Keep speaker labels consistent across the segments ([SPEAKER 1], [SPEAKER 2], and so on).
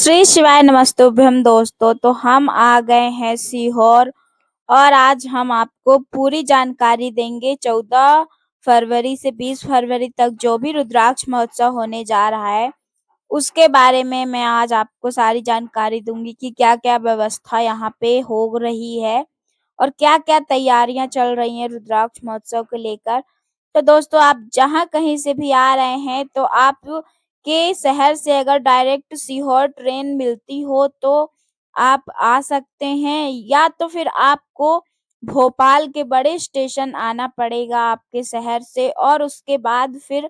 [SPEAKER 1] श्री शिवाय नमस्तुभ्यम दोस्तों। तो हम आ गए हैं सीहोर और आज हम आपको पूरी जानकारी देंगे 14 फरवरी से 20 फरवरी तक जो भी रुद्राक्ष महोत्सव होने जा रहा है उसके बारे में मैं आज आपको सारी जानकारी दूंगी कि क्या-क्या व्यवस्था यहाँ पे हो रही है और क्या-क्या तैयारियां चल रही हैं रुद्राक्ष महोत्सव को लेकर। तो दोस्तों, आप जहाँ कहीं से भी आ रहे हैं तो आप के शहर से अगर डायरेक्ट सीहोर ट्रेन मिलती हो तो आप आ सकते हैं, या तो फिर आपको भोपाल के बड़े स्टेशन आना पड़ेगा आपके शहर से और उसके बाद फिर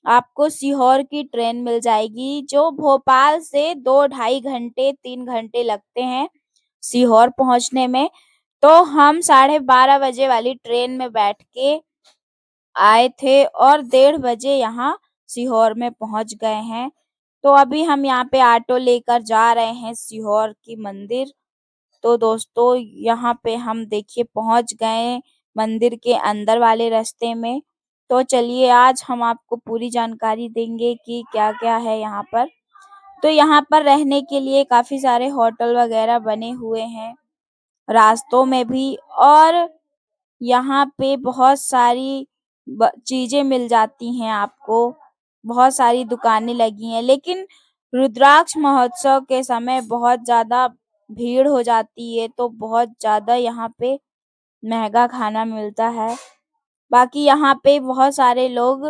[SPEAKER 1] आपको सीहोर की ट्रेन मिल जाएगी जो भोपाल से 2 ढाई घंटे 3 घंटे लगते हैं सीहोर पहुँचने में। तो हम 12:30 बजे वाली ट्रेन में बैठ के आए थे और 1:30 बजे यहाँ सीहोर में पहुँच गए हैं। तो अभी हम यहाँ पे ऑटो लेकर जा रहे हैं सीहोर की मंदिर। तो दोस्तों, यहाँ पे हम देखिए पहुँच गए मंदिर के अंदर वाले रास्ते में। तो चलिए आज हम आपको पूरी जानकारी देंगे कि क्या-क्या है यहाँ पर। तो यहाँ पर रहने के लिए काफ़ी सारे होटल वगैरह बने हुए हैं रास्तों में भी, और यहाँ पे बहुत सारी चीज़ें मिल जाती हैं आपको, बहुत सारी दुकानें लगी हैं। लेकिन रुद्राक्ष महोत्सव के समय बहुत ज़्यादा भीड़ हो जाती है, तो बहुत ज़्यादा यहाँ पे महँगा खाना मिलता है। बाकी यहाँ पे बहुत सारे लोग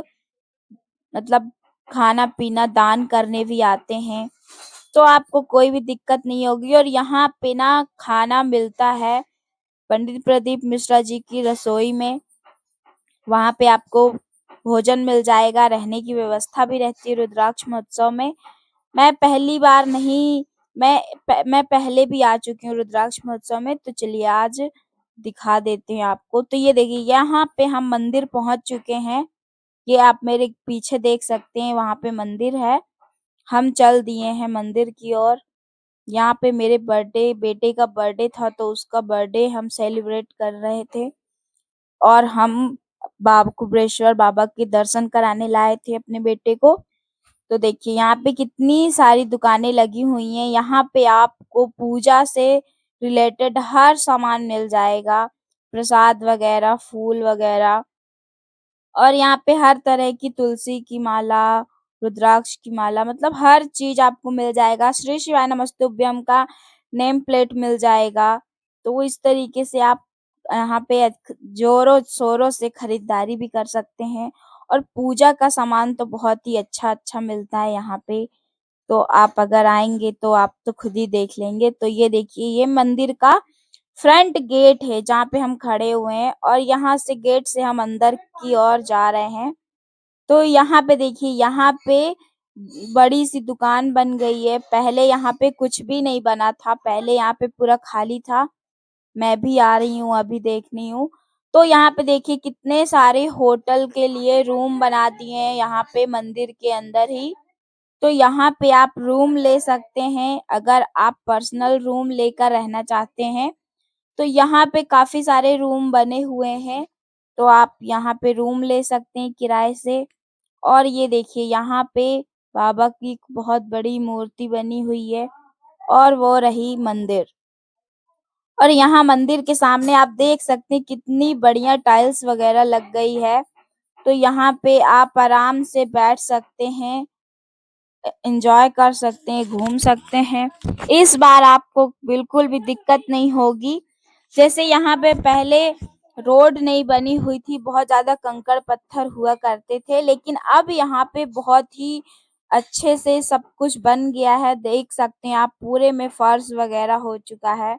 [SPEAKER 1] मतलब खाना-पीना दान करने भी आते हैं, तो आपको कोई भी दिक्कत नहीं होगी। और यहाँ पे ना खाना मिलता है पंडित प्रदीप मिश्रा जी की रसोई में। वहाँ पे आपको भोजन मिल जाएगा, रहने की व्यवस्था भी रहती है रुद्राक्ष महोत्सव में। मैं पहली बार नहीं, मैं पहले भी आ चुकी हूँ रुद्राक्ष महोत्सव में, तो चलिए आज दिखा देते हैं आपको। तो ये देखिए यहाँ पे हम मंदिर पहुँच चुके हैं। ये आप मेरे पीछे देख सकते हैं, वहाँ पे मंदिर है। हम चल दिए हैं मंदिर की ओर। यहाँ पे मेरे बेटे का बर्थडे था, तो उसका बर्थडे हम सेलिब्रेट कर रहे थे और हम बाबा कुबेरेश्वर बाबा के दर्शन कराने लाए थे अपने बेटे को। तो देखिए यहाँ पे कितनी सारी दुकानें लगी हुई हैं। यहाँ पे आपको पूजा से रिलेटेड हर सामान मिल जाएगा, प्रसाद वगैरह, फूल वगैरह, और यहाँ पे हर तरह की तुलसी की माला, रुद्राक्ष की माला, मतलब हर चीज़ आपको मिल जाएगा। श्री शिवाय नमस्तुभ्यम का नेम प्लेट मिल जाएगा। तो वो इस तरीके से आप यहाँ पे ज़ोरों-शोरों से खरीदारी भी कर सकते हैं और पूजा का सामान तो बहुत ही अच्छा-अच्छा मिलता है यहाँ पे। तो आप अगर आएँगे तो आप तो खुद ही देख लेंगे। तो ये देखिए, ये मंदिर का फ्रंट गेट है जहाँ पे हम खड़े हुए हैं और यहाँ से गेट से हम अंदर की ओर जा रहे हैं। तो यहाँ पे देखिए, यहाँ पे बड़ी-सी दुकान बन गई है। पहले यहाँ पे कुछ भी नहीं बना था, पहले यहाँ पे पूरा खाली था। मैं भी आ रही हूँ, अभी देख रही हूँ। तो यहाँ पे देखिए कितने सारे होटल के लिए रूम बना दिए हैं यहाँ पे मंदिर के अंदर ही। तो यहाँ पे आप रूम ले सकते हैं, अगर आप पर्सनल रूम लेकर रहना चाहते हैं, तो यहाँ पे काफ़ी सारे रूम बने हुए हैं, तो आप यहाँ पे रूम ले सकते हैं किराए से। और ये देखिए यहाँ पे बाबा की बहुत बड़ी मूर्ति बनी हुई है और वो रही मंदिर। और यहाँ मंदिर के सामने आप देख सकते हैं कितनी बढ़िया टाइल्स वगैरह लग गई है। तो यहाँ पे आप आराम से बैठ सकते हैं, एन्जॉय कर सकते हैं, घूम सकते हैं। इस बार आपको बिल्कुल भी दिक्कत नहीं होगी। जैसे यहाँ पे पहले रोड नहीं बनी हुई थी, बहुत ज़्यादा कंकड़-पत्थर हुआ करते थे, लेकिन अब यहाँ पे बहुत ही अच्छे से सब कुछ बन गया है। देख सकते हैं आप, पूरे में फर्श वगैरह हो चुका है।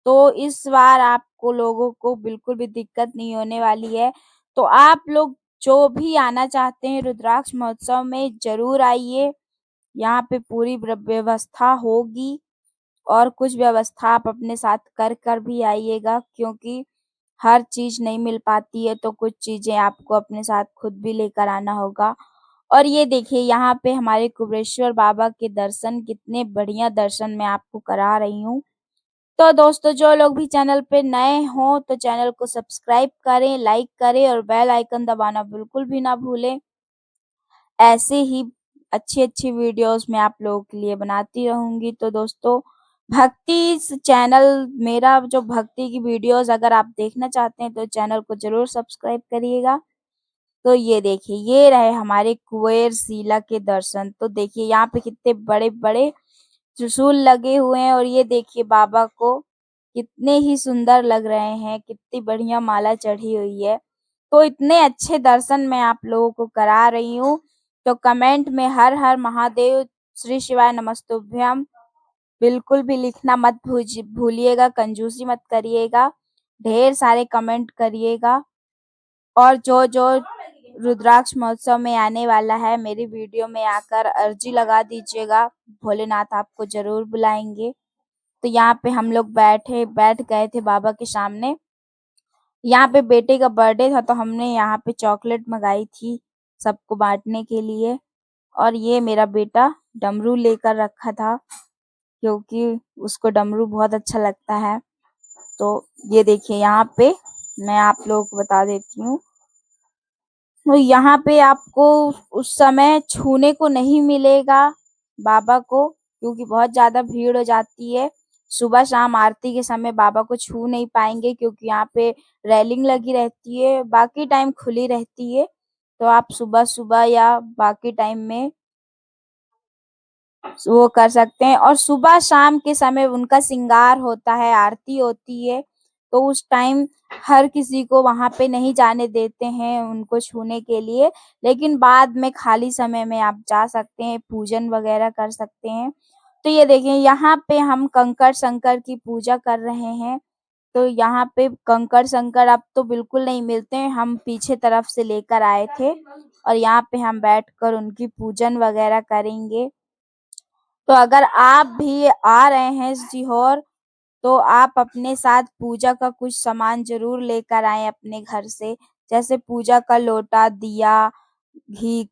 [SPEAKER 1] तो इस बार आपको लोगों को बिल्कुल भी दिक्कत नहीं होने वाली है। तो आप लोग जो भी आना चाहते हैं रुद्राक्ष महोत्सव में ज़रूर आइए। यहाँ पे पूरी व्यवस्था होगी और कुछ व्यवस्था आप अपने साथ कर भी आइएगा, क्योंकि हर चीज़ नहीं मिल पाती है, तो कुछ चीज़ें आपको अपने साथ खुद भी लेकर आना होगा। और ये देखिए यहाँ पे हमारे कुबेरेश्वर बाबा के दर्शन, कितने बढ़िया दर्शन मैं आपको करा रही हूँ। तो दोस्तों, जो लोग भी चैनल पे नए हों तो चैनल को सब्सक्राइब करें, लाइक करें और बेल आइकन दबाना बिल्कुल भी ना भूलें। ऐसे ही अच्छी-अच्छी वीडियोज़ मैं आप लोगों के लिए बनाती रहूँगी। तो दोस्तों, भक्ति इस चैनल मेरा जो भक्ति की वीडियोज़ अगर आप देखना चाहते हैं तो चैनल को ज़रूर सब्सक्राइब करिएगा। तो ये देखिए, ये रहे हमारे कुबेर शिला के दर्शन। तो देखिए यहाँ पे कितने बड़े-बड़े त्रिशूल लगे हुए हैं और ये देखिए बाबा को कितने ही सुंदर लग रहे हैं, कितनी बढ़िया माला चढ़ी हुई है। तो इतने अच्छे दर्शन मैं आप लोगों को करा रही हूँ, तो कमेंट में हर हर महादेव, श्री शिवाय नमस्तुभ्यम बिल्कुल भी लिखना मत भूलिएगा, कंजूसी मत करिएगा, ढेर सारे कमेंट करिएगा। और जो रुद्राक्ष महोत्सव में आने वाला है, मेरी वीडियो में आकर अर्जी लगा दीजिएगा, भोलेनाथ आपको ज़रूर बुलाएँगे। तो यहाँ पे हम लोग बैठ गए थे बाबा के सामने। यहाँ पे बेटे का बर्थडे था तो हमने यहाँ पे चॉकलेट मँगाई थी सबको बाँटने के लिए और ये मेरा बेटा डमरू लेकर रखा था क्योंकि उसको डमरू बहुत अच्छा लगता है। तो ये देखिए यहाँ पे मैं आप लोगों को बता देती हूँ। तो यहाँ पे आपको उस समय छूने को नहीं मिलेगा बाबा को क्योंकि बहुत ज़्यादा भीड़ हो जाती है। सुबह-शाम आरती के समय बाबा को छू नहीं पाएँगे क्योंकि यहाँ पे रेलिंग लगी रहती है, बाकी टाइम खुली रहती है। तो आप सुबह-सुबह या बाकी टाइम में वो कर सकते हैं और सुबह-शाम के समय उनका श्रृंगार होता है, आरती होती है, तो उस टाइम हर किसी को वहाँ पे नहीं जाने देते हैं उनको छूने के लिए, लेकिन बाद में खाली समय में आप जा सकते हैं, पूजन वगैरह कर सकते हैं। तो ये देखिए यहाँ पे हम कंकड़ शंकर की पूजा कर रहे हैं, तो यहाँ पे कंकड़ शंकर अब तो बिल्कुल नहीं मिलते हैं, हम पीछे तरफ से लेकर आए थे और यहाँ पे हम बैठकर उनकी पूजन वगैरह करेंगे। तो अगर आप भी आ रहे हैं सीहोर, तो आप अपने साथ पूजा का कुछ सामान ज़रूर लेकर आएँ अपने घर से। जैसे पूजा का लोटा, दिया, घी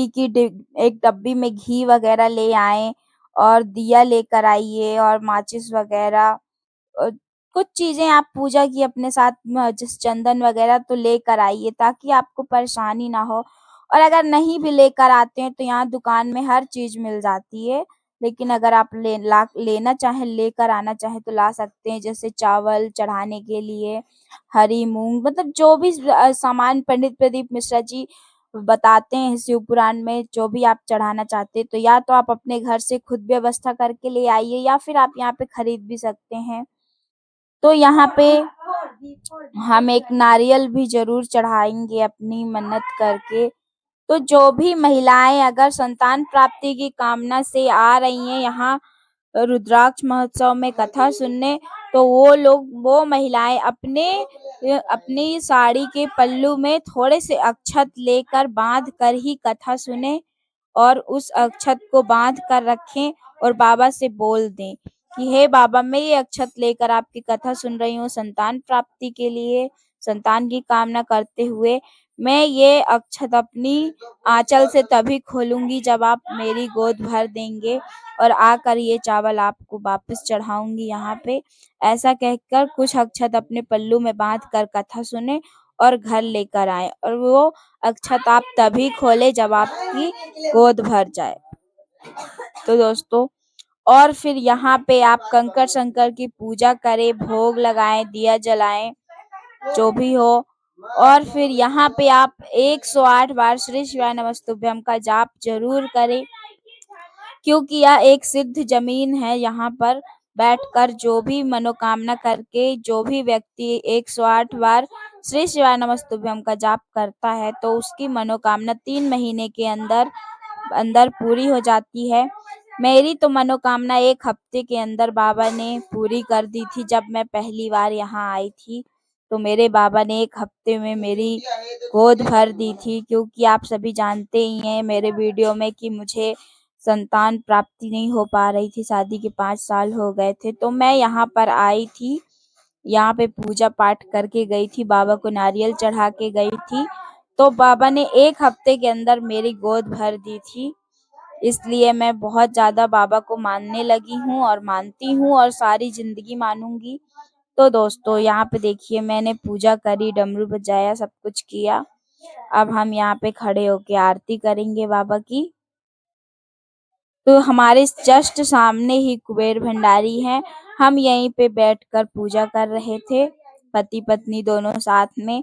[SPEAKER 1] की एक डब्बी में घी वगैरह ले आएँ और दिया लेकर आइए और माचिस वगैरह कुछ चीज़ें आप पूजा की अपने साथ जैसे चंदन वगैरह तो लेकर आइए ताकि आपको परेशानी ना हो। और अगर नहीं भी लेकर आते हैं तो यहाँ दुकान में हर चीज़ मिल जाती है। लेकिन अगर आप लेना चाहें, लेकर आना चाहें तो ला सकते हैं जैसे चावल चढ़ाने के लिए, हरी मूँग मतलब जो भी सामान पंडित प्रदीप मिश्रा जी बताते हैं शिव पुराण में जो भी आप चढ़ाना चाहते हैं, तो या तो आप अपने घर से खुद व्यवस्था करके ले आइए या फिर आप यहाँ पे खरीद भी सकते हैं। तो यहाँ पे हम एक नारियल भी ज़रूर चढ़ाएँगे अपनी मन्नत करके। तो जो भी महिलाएँ अगर संतान प्राप्ति की कामना से आ रही हैं यहाँ रुद्राक्ष महोत्सव में कथा सुनने, तो वो महिलाएँ अपनी साड़ी के पल्लू में थोड़े से अक्षत लेकर बाँध कर ही कथा सुनें और उस अक्षत को बाँध कर रखें और बाबा से बोल दें कि हे बाबा मैं ये अक्षत लेकर आपकी कथा सुन रही हूँ संतान प्राप्ति के लिए, संतान की कामना करते हुए मैं ये अक्षत अपनी आँचल से तभी खोलूँगी जब आप मेरी गोद भर देंगे और आकर ये चावल आपको वापस चढ़ाऊँगी यहाँ पे। ऐसा कहकर कुछ अक्षत अपने पल्लू में बाँध कर कथा सुने और घर लेकर आएँ और वो अक्षत आप तभी खोलें जब आपकी गोद भर जाए। तो दोस्तों और फिर यहाँ पे आप कंकड़ शंकर की पूजा करें, भोग लगाएँ, दिया जलाएँ, जो भी हो और फिर यहाँ पे आप 108 बार श्री शिवाय नमस्तुभ्यम का जाप ज़रूर करें। क्योंकि यह एक सिद्ध ज़मीन है, यहाँ पर बैठकर जो भी मनोकामना करके जो भी व्यक्ति 108 बार श्री शिवाय नमस्तुभ्यम का जाप करता है, तो उसकी मनोकामना 3 महीने के अंदर अंदर पूरी हो जाती है। मेरी तो मनोकामना 1 हफ्ते के अंदर बाबा ने पूरी कर दी थी जब मैं पहली बार यहाँ आई थी। तो मेरे बाबा ने 1 हफ्ते में मेरी गोद भर दी थी क्योंकि आप सभी जानते ही हैं मेरे वीडियो में कि मुझे संतान प्राप्ति नहीं हो पा रही थी, शादी के 5 साल हो गए थे। तो मैं यहाँ पर आई थी, यहाँ पे पूजा पाठ करके गई थी, बाबा को नारियल चढ़ा के गई थी। तो बाबा ने 1 हफ्ते के अंदर मेरी गोद भर दी थी। इसलिए मैं बहुत ज़्यादा बाबा को मानने लगी हूँ और मानती हूँ और सारी ज़िंदगी मानूँगी। तो दोस्तों यहाँ पे देखिए मैंने पूजा करी, डमरू बजाया, सब कुछ किया। अब हम यहाँ पे खड़े होके आरती करेंगे बाबा की। तो हमारे जस्ट सामने ही कुबेर भंडारी हैं। हम यहीं पे बैठकर पूजा कर रहे थे, पति पत्नी दोनों साथ में।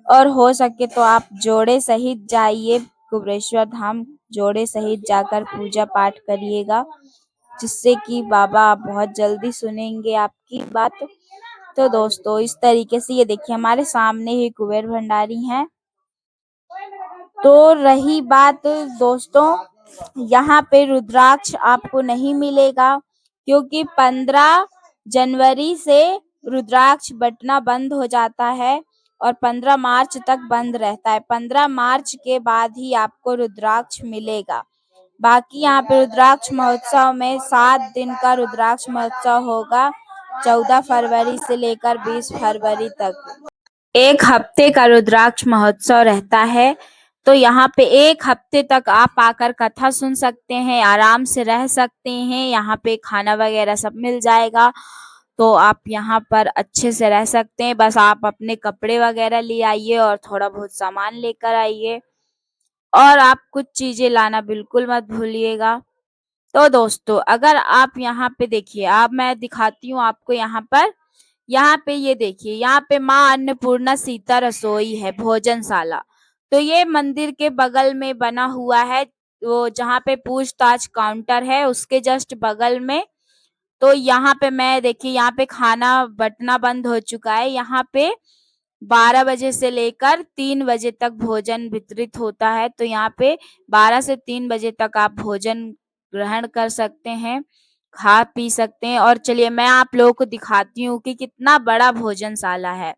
[SPEAKER 1] और हो सके तो आप जोड़े सहित जाइए कुबेरेश्वर धाम, जोड़े सहित जाकर पूजा पाठ करिएगा, जिससे कि बाबा बहुत जल्दी सुनेंगे आपकी बात। तो दोस्तों, इस तरीके से ये देखिए हमारे सामने ही कुबेर भंडारी हैं। तो रही बात दोस्तों, यहाँ पे रुद्राक्ष आपको नहीं मिलेगा, क्योंकि 15 जनवरी से रुद्राक्ष बँटना बंद हो जाता है और 15 मार्च तक बंद रहता है। 15 मार्च के बाद ही आपको रुद्राक्ष मिलेगा। बाकी यहाँ पे रुद्राक्ष महोत्सव में 7 दिन का रुद्राक्ष महोत्सव होगा, 14 फरवरी से लेकर 20 फरवरी तक। 1 हफ्ते का रुद्राक्ष महोत्सव रहता है। तो यहाँ पे 1 हफ्ते तक आप आकर कथा सुन सकते हैं, आराम से रह सकते हैं। यहाँ पे खाना वगैरह सब मिल जाएगा, तो आप यहाँ पर अच्छे से रह सकते हैं। बस आप अपने कपड़े वगैरह ले आइए और थोड़ा बहुत सामान लेकर आइए, और आप कुछ चीजें लाना बिल्कुल मत भूलिएगा। तो दोस्तों, अगर आप यहाँ पे देखिए, अब मैं दिखाती हूँ आपको यहाँ पे ये देखिए, यहाँ पे माँ अन्नपूर्णा सीता रसोई है, भोजनशाला। तो ये मंदिर के बगल में बना हुआ है, वो जहाँ पे पूछताछ काउंटर है उसके जस्ट बगल में। तो यहाँ पे मैं देखिए, यहाँ पे खाना बंटना बंद हो चुका है। यहाँ पे 12 बजे से लेकर 3 बजे तक भोजन वितरित होता है। तो यहाँ पे 12 से 3 बजे तक आप भोजन ग्रहण कर सकते हैं, खा पी सकते हैं। और चलिए मैं आप लोगों को दिखाती हूँ कि कितना बड़ा भोजनशाला है।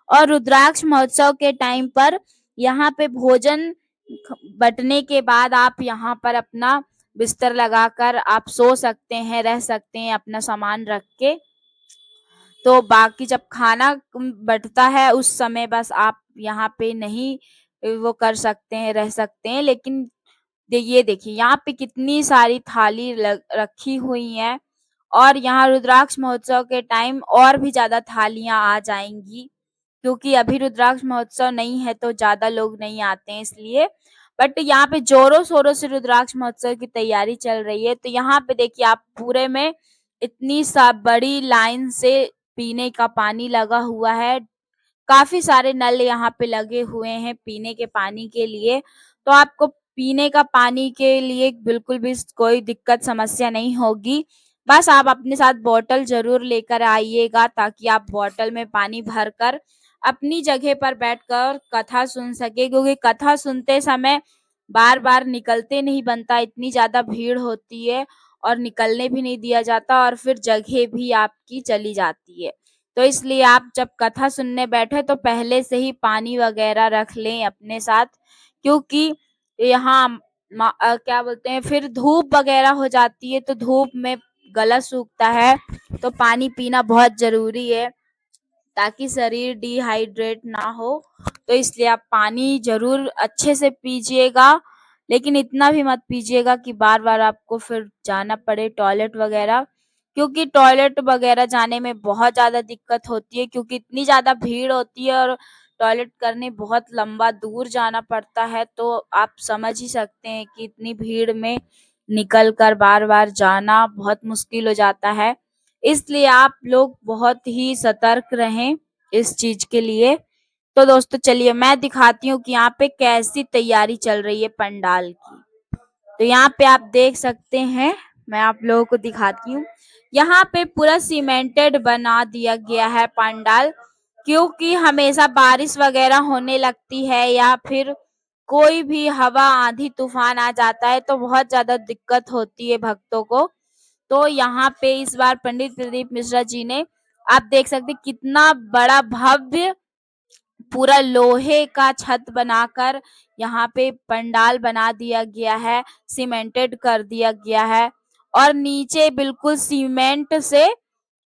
[SPEAKER 1] और रुद्राक्ष महोत्सव के टाइम पर यहाँ पे भोजन बंटने के बाद आप यहाँ पर अपना बिस्तर लगाकर आप सो सकते हैं, रह सकते हैं अपना सामान रख के। तो बाकी जब खाना बँटता है उस समय बस आप यहाँ पे नहीं वो कर सकते हैं, रह सकते हैं। लेकिन ये देखिए यहाँ पे कितनी सारी थाली रखी हुई हैं, और यहाँ रुद्राक्ष महोत्सव के टाइम और भी ज़्यादा थालियाँ आ जाएँगी, क्योंकि अभी रुद्राक्ष महोत्सव नहीं है तो ज़्यादा लोग नहीं आते हैं इसलिए। बट यहाँ पे ज़ोरों-शोरों से रुद्राक्ष महोत्सव की तैयारी चल रही है। तो यहाँ पे देखिए आप पूरे में इतनी सा बड़ी लाइन से पीने का पानी लगा हुआ है। काफ़ी सारे नल यहाँ पे लगे हुए हैं पीने के पानी के लिए। तो आपको पीने का पानी के लिए बिल्कुल भी कोई दिक्कत समस्या नहीं होगी। बस आप अपने साथ बॉटल ज़रूर लेकर आइएगा, ताकि आप बॉटल में पानी भरकर अपनी जगह पर बैठकर कथा सुन सकें, क्योंकि कथा सुनते समय बार-बार निकलते नहीं बनता, इतनी ज़्यादा भीड़ होती है और निकलने भी नहीं दिया जाता, और फिर जगह भी आपकी चली जाती है। तो इसलिए आप जब कथा सुनने बैठे तो पहले से ही पानी वगैरह रख लें अपने साथ, क्योंकि यहाँ क्या बोलते हैं, फिर धूप वगैरह हो जाती है तो धूप में गला सूखता है, तो पानी पीना बहुत ज़रूरी है, ताकि शरीर डिहाइड्रेट ना हो। तो इसलिए आप पानी ज़रूर अच्छे से पीजिएगा, लेकिन इतना भी मत पीजिएगा कि बार-बार आपको फिर जाना पड़े टॉयलेट वगैरह, क्योंकि टॉयलेट वगैरह जाने में बहुत ज़्यादा दिक्कत होती है, क्योंकि इतनी ज़्यादा भीड़ होती है और टॉयलेट करने बहुत लंबा दूर जाना पड़ता है। तो आप समझ ही सकते हैं कि इतनी भीड़ में निकल कर बार-बार जाना बहुत मुश्किल हो जाता है। इसलिए आप लोग बहुत ही सतर्क रहें इस चीज़ के लिए। तो दोस्तों, चलिए मैं दिखाती हूँ कि यहाँ पे कैसी तैयारी चल रही है पंडाल की। तो यहाँ पे आप देख सकते हैं, मैं आप लोगों को दिखाती हूँ। यहाँ पे पूरा सीमेंटेड बना दिया गया है पंडाल, क्योंकि हमेशा बारिश वगैरह होने लगती है या फिर कोई भी हवा, आंधी, तूफान आ जाता है तो बहुत ज़्यादा दिक्कत होती है भक्तों को। तो यहाँ पे इस बार पंडित प्रदीप मिश्रा जी ने, आप देख सकते हैं कितना बड़ा भव्य पूरा लोहे का छत बनाकर यहाँ पे पंडाल बना दिया गया है, सीमेंटेड कर दिया गया है, और नीचे बिल्कुल सीमेंट से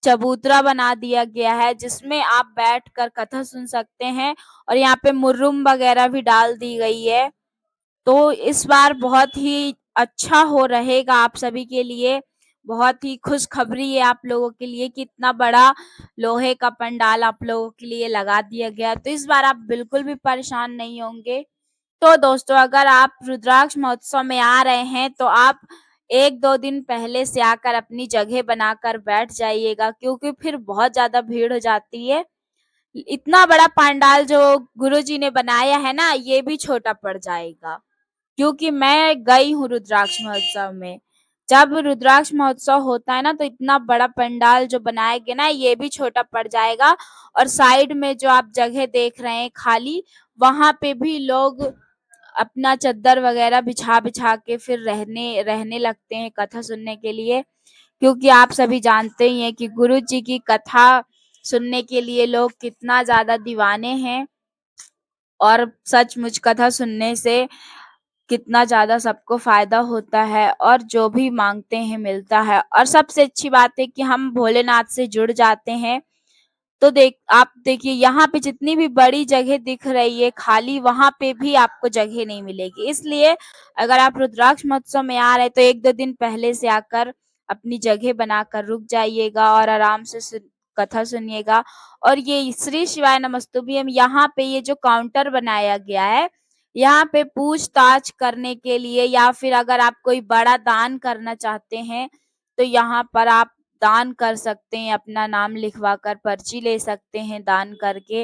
[SPEAKER 1] चबूतरा बना दिया गया है, जिसमें आप बैठकर कथा सुन सकते हैं, और यहाँ पे मुर्रुम वगैरह भी डाल दी गई है। तो इस बार बहुत ही अच्छा हो रहेगा आप सभी के लिए, बहुत ही खुशखबरी है आप लोगों के लिए कि इतना बड़ा लोहे का पंडाल आप लोगों के लिए लगा दिया गया। तो इस बार आप बिल्कुल भी परेशान नहीं होंगे। तो दोस्तों, अगर आप रुद्राक्ष महोत्सव में आ रहे हैं तो आप 1-2 दिन पहले से आकर अपनी जगह बनाकर बैठ जाइएगा, क्योंकि फिर बहुत ज़्यादा भीड़ हो जाती है। इतना बड़ा पंडाल जो गुरुजी ने बनाया है ना, ये भी छोटा पड़ जाएगा। क्योंकि मैं गई हूँ रुद्राक्ष महोत्सव में। जब रुद्राक्ष महोत्सव होता है ना, तो इतना बड़ा पंडाल जो बनाया गया ना, ये भी छोटा पड़ जाएगा। और साइड में जो आप जगह देख रहे हैं खाली, वहाँ पे भी लोग अपना चद्दर वगैरह बिछा-बिछा के फिर रहने रहने लगते हैं कथा सुनने के लिए। क्योंकि आप सभी जानते ही हैं कि गुरु जी की कथा सुनने के लिए लोग कितना ज़्यादा दीवाने हैं, और सचमुच कथा सुनने से कितना ज़्यादा सबको फ़ायदा होता है और जो भी माँगते हैं मिलता है। और सबसे अच्छी बात है कि हम भोलेनाथ से जुड़ जाते हैं। तो आप देखिए, यहाँ पे जितनी भी बड़ी जगह दिख रही है खाली, वहाँ पे भी आपको जगह नहीं मिलेगी। इसलिए अगर आप रुद्राक्ष महोत्सव में आ रहे हैं तो 1-2 दिन पहले से आकर अपनी जगह बनाकर रुक जाइएगा और आराम से कथा सुनिएगा। और ये श्री शिवाय नमस्तुभ्यम, यहाँ पे ये जो काउंटर बनाया गया है, यहाँ पे पूछताछ करने के लिए, या फिर अगर आप कोई बड़ा दान करना चाहते हैं, तो यहाँ पर आप दान कर सकते हैं, अपना नाम लिखवा कर पर्ची ले सकते हैं दान करके।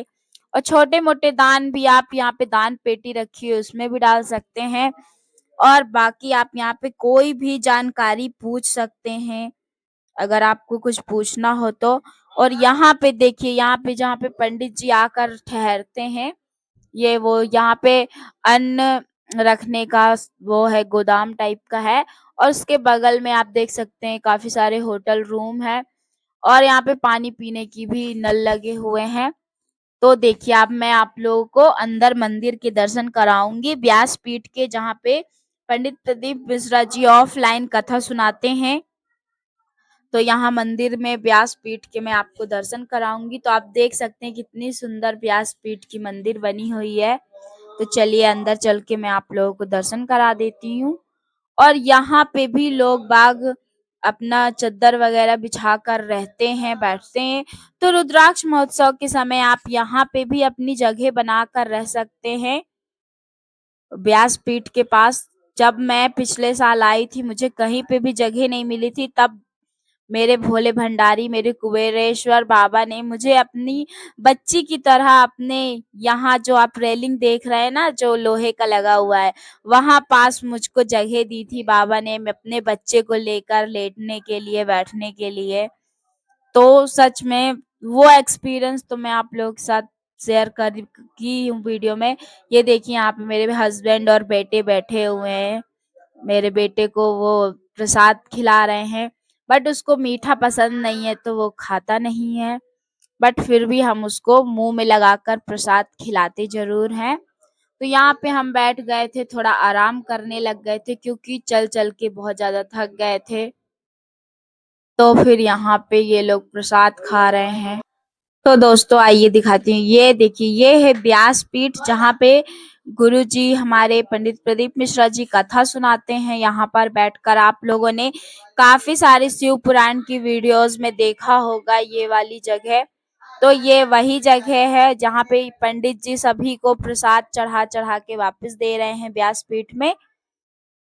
[SPEAKER 1] और छोटे-मोटे दान भी आप यहाँ पे दान पेटी रखी है, उसमें भी डाल सकते हैं। और बाकी आप यहाँ पे कोई भी जानकारी पूछ सकते हैं, अगर आपको कुछ पूछना हो तो। और यहाँ पे देखिए, यहाँ पे जहाँ पे पंडित जी आकर ठहरते हैं, ये वो यहाँ पे अन्न रखने का वो है, गोदाम टाइप का है। और उसके बगल में आप देख सकते हैं काफ़ी सारे होटल रूम हैं, और यहाँ पे पानी पीने की भी नल लगे हुए हैं। तो देखिए, अब मैं आप लोगों को अंदर मंदिर के दर्शन कराऊँगी, व्यासपीठ के, जहाँ पे पंडित प्रदीप मिश्रा जी ऑफलाइन कथा सुनाते हैं। तो यहाँ मंदिर में व्यासपीठ के मैं आपको दर्शन कराऊँगी। तो आप देख सकते हैं कितनी सुंदर व्यासपीठ की मंदिर बनी हुई है। तो चलिए अंदर चल के मैं आप लोगों को दर्शन करा देती हूँ। और यहाँ पे भी लोग बाग अपना चद्दर वगैरह बिछाकर रहते हैं, बैठते हैं। तो रुद्राक्ष महोत्सव के समय आप यहाँ पे भी अपनी जगह बनाकर रह सकते हैं, व्यासपीठ के पास। जब मैं पिछले साल आई थी, मुझे कहीं पे भी जगह नहीं मिली थी, तब मेरे भोले भंडारी, मेरे कुबेरेश्वर बाबा ने मुझे अपनी बच्ची की तरह अपने यहाँ जो आप रेलिंग देख रहे हैं ना, जो लोहे का लगा हुआ है, वहाँ पास मुझको जगह दी थी बाबा ने, मैं अपने बच्चे को लेकर लेटने के लिए, बैठने के लिए। तो सच में वो एक्सपीरियंस तो मैं आप लोगों के साथ शेयर कर की हूँ वीडियो में। ये देखिए, यहाँ पे मेरे हस्बैंड और बेटे बैठे हुए हैं। मेरे बेटे को वो प्रसाद खिला रहे हैं, बट उसको मीठा पसंद नहीं है तो वो खाता नहीं है। बट फिर भी हम उसको मुँह में लगाकर प्रसाद खिलाते ज़रूर हैं। तो यहाँ पे हम बैठ गए थे, थोड़ा आराम करने लग गए थे, क्योंकि चल-चल के बहुत ज़्यादा थक गए थे। तो फिर यहाँ पे ये लोग प्रसाद खा रहे हैं। तो दोस्तों आइए दिखाती हूँ। ये देखिए, ये है व्यासपीठ, जहाँ पे गुरुजी हमारे पंडित प्रदीप मिश्रा जी कथा सुनाते हैं। यहाँ पर बैठकर आप लोगों ने काफ़ी सारे शिव पुराण की वीडियोज़ में देखा होगा ये वाली जगह। तो ये वही जगह है जहाँ पे पंडित जी सभी को प्रसाद चढ़ा-चढ़ा के वापस दे रहे हैं व्यासपीठ में।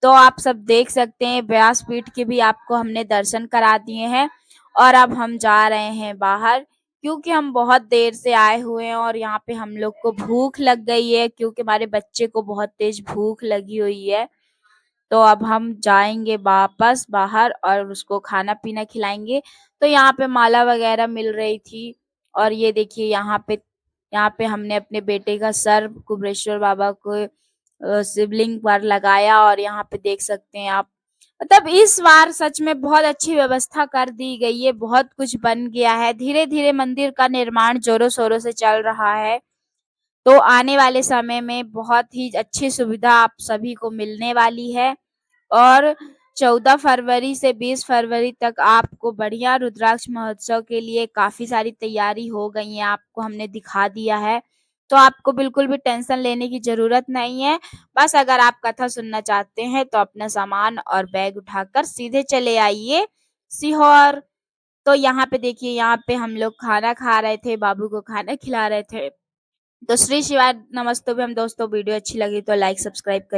[SPEAKER 1] तो आप सब देख सकते हैं, व्यासपीठ के भी आपको हमने दर्शन करा दिए हैं। और अब हम जा रहे हैं बाहर, क्योंकि हम बहुत देर से आए हुए हैं और यहाँ पे हम लोग को भूख लग गई है, क्योंकि हमारे बच्चे को बहुत तेज भूख लगी हुई है। तो अब हम जाएँगे वापस बाहर और उसको खाना-पीना खिलाएँगे। तो यहाँ पे माला वगैरह मिल रही थी, और ये देखिए यहाँ पे हमने अपने बेटे का सर कुबेरेश्वर बाबा को शिवलिंग पर लगाया। और यहाँ पे देख सकते हैं आप, मतलब इस बार सच में बहुत अच्छी व्यवस्था कर दी गई है, बहुत कुछ बन गया है। धीरे-धीरे मंदिर का निर्माण ज़ोरों-शोरों से चल रहा है। तो आने वाले समय में बहुत ही अच्छी सुविधा आप सभी को मिलने वाली है। और 14 फरवरी से 20 फरवरी तक आपको बढ़िया रुद्राक्ष महोत्सव के लिए काफ़ी सारी तैयारी हो गई है, आपको हमने दिखा दिया है। तो आपको बिल्कुल भी टेंशन लेने की ज़रूरत नहीं है। बस अगर आप कथा सुनना चाहते हैं तो अपना सामान और बैग उठाकर सीधे चले आइए सीहोर। तो यहाँ पे देखिए, यहाँ पे हम लोग खाना खा रहे थे, बाबू को खाना खिला रहे थे। तो श्री शिवाय नमस्तुभ्यम दोस्तों, वीडियो अच्छी लगी तो लाइक सब्सक्राइब करिए।